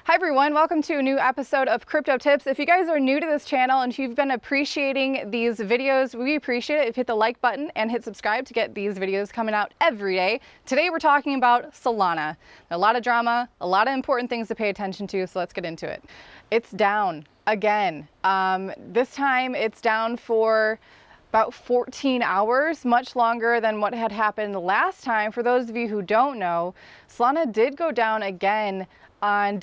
Hi everyone, welcome to a new episode of Crypto Tips. If you guys are new to this channel and you've been appreciating these videos, we appreciate it if you hit the like button and hit subscribe to get these videos coming out every day. Today we're talking about Solana. A lot of drama, a lot of important things to pay attention to, so let's get into it. It's down again. This time it's down for about 14 hours, much longer than what had happened last time. For those of you who don't know, Solana did go down again in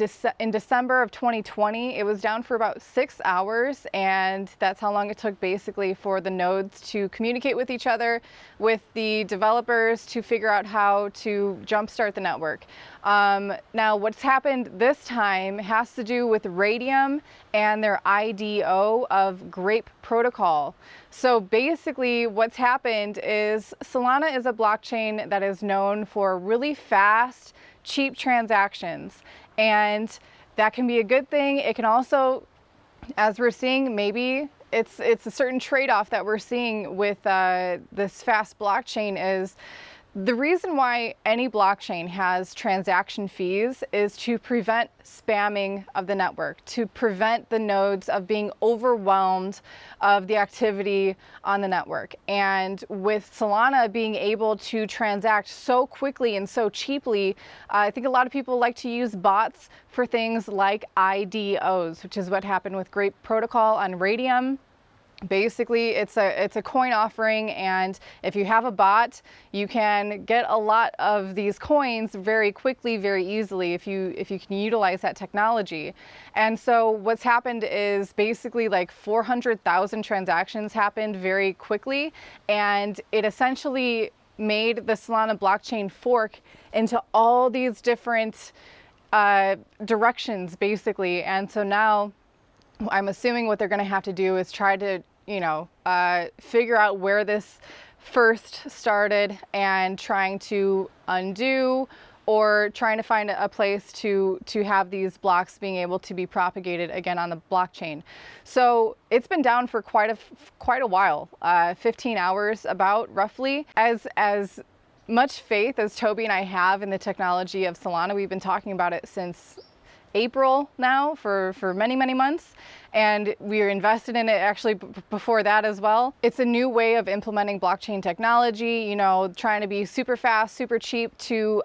December of 2020. It was down for about 6 hours, and that's how long it took basically for the nodes to communicate with each other, with the developers to figure out how to jumpstart the network. Now what's happened this time has to do with Radium and their IDO of Grape protocol. So basically what's happened is Solana is a blockchain that is known for really fast, cheap transactions. And that can be a good thing. It can also, as we're seeing, maybe it's a certain trade-off that we're seeing with this fast blockchain is the reason why any blockchain has transaction fees is to prevent spamming of the network, to prevent the nodes of being overwhelmed of the activity on the network. And with Solana being able to transact so quickly and so cheaply, I think a lot of people like to use bots for things like IDOs, which is what happened with Grape Protocol on Radium. Basically, it's a coin offering, and if you have a bot, you can get a lot of these coins very quickly, very easily if you can utilize that technology. And so what's happened is basically like 400,000 transactions happened very quickly, and it essentially made the Solana blockchain fork into all these different directions, basically. And so now I'm assuming what they're going to have to do is try to, figure out where this first started and trying to undo, or trying to find a place to have these blocks being able to be propagated again on the blockchain. So it's been down for quite a while, 15 hours about roughly. As much faith as Toby and I have in the technology of Solana, we've been talking about it since April now for many months, and we are invested in it actually before that as well. It's a new way of implementing blockchain technology, trying to be super fast, super cheap to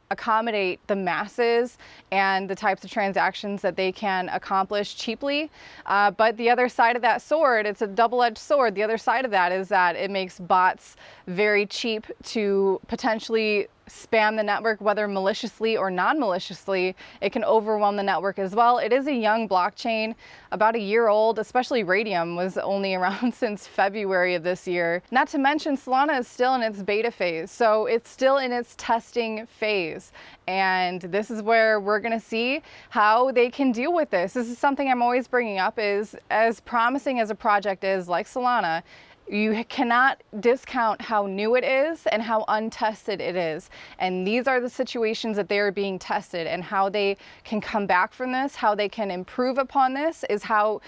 accommodate the masses and the types of transactions that they can accomplish cheaply. But the other side of that sword, it's a double-edged sword. The other side of that is that it makes bots very cheap to potentially spam the network, whether maliciously or non-maliciously. It can overwhelm the network as well. It is a young blockchain, about a year old, especially Radium was only around since February of this year. Not to mention Solana is still in its beta phase, so it's still in its testing phase. And this is where we're gonna see how they can deal with this. This is something I'm always bringing up, is as promising as a project is like Solana, you cannot discount how new it is and how untested it is. And these are the situations that they are being tested, and how they can come back from this, how they can improve upon this is how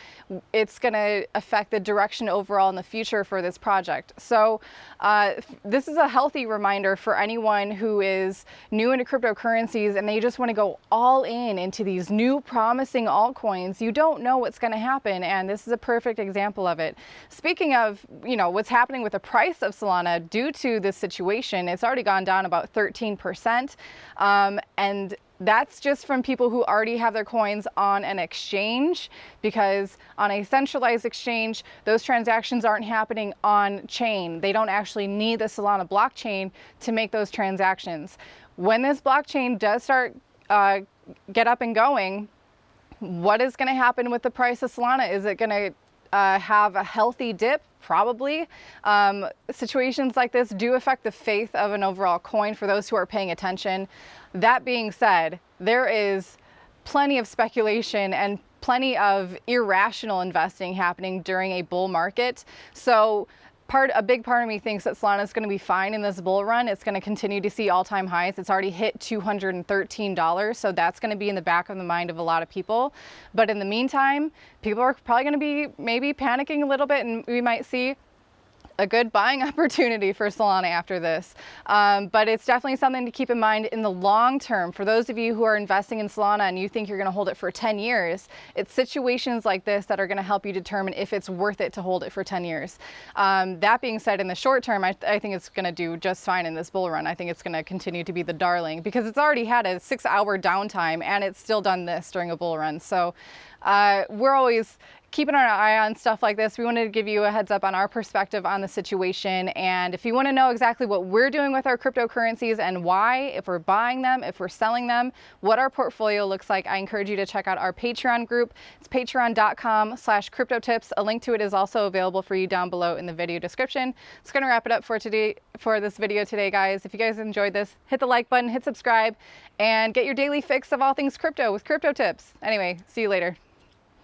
it's going to affect the direction overall in the future for this project. So this is a healthy reminder for anyone who is new into cryptocurrencies and they just want to go all in into these new promising altcoins. You don't know what's going to happen, and this is a perfect example of it. Speaking of what's happening with the price of Solana due to this situation, it's already gone down about 13%. And that's just from people who already have their coins on an exchange, because on a centralized exchange, those transactions aren't happening on chain. They don't actually need the Solana blockchain to make those transactions. When this blockchain does start get up and going, what is going to happen with the price of Solana? Is it going to have a healthy dip? Probably. Situations like this do affect the faith of an overall coin for those who are paying attention. That being said, there is plenty of speculation and plenty of irrational investing happening during a bull market. So a big part of me thinks that Solana is going to be fine in this bull run. It's going to continue to see all-time highs. It's already hit $213, so that's going to be in the back of the mind of a lot of people. But in the meantime, people are probably going to be maybe panicking a little bit, and we might see a good buying opportunity for Solana after this. But it's definitely something to keep in mind in the long term. For those of you who are investing in Solana and you think you're going to hold it for 10 years, it's situations like this that are going to help you determine if it's worth it to hold it for 10 years. That being said, in the short term, I think it's going to do just fine in this bull run. I think it's going to continue to be the darling because it's already had a 6-hour downtime and it's still done this during a bull run. So we're always keeping our eye on stuff like this. We wanted to give you a heads up on our perspective on the situation. And if you want to know exactly what we're doing with our cryptocurrencies and why, if we're buying them, if we're selling them, what our portfolio looks like, I encourage you to check out our Patreon group. It's patreon.com/cryptotips. A link to it is also available for you down below in the video description. It's going to wrap it up for today, for this video today, guys. If you guys enjoyed this, hit the like button, hit subscribe, and get your daily fix of all things crypto with Crypto Tips. Anyway, see you later.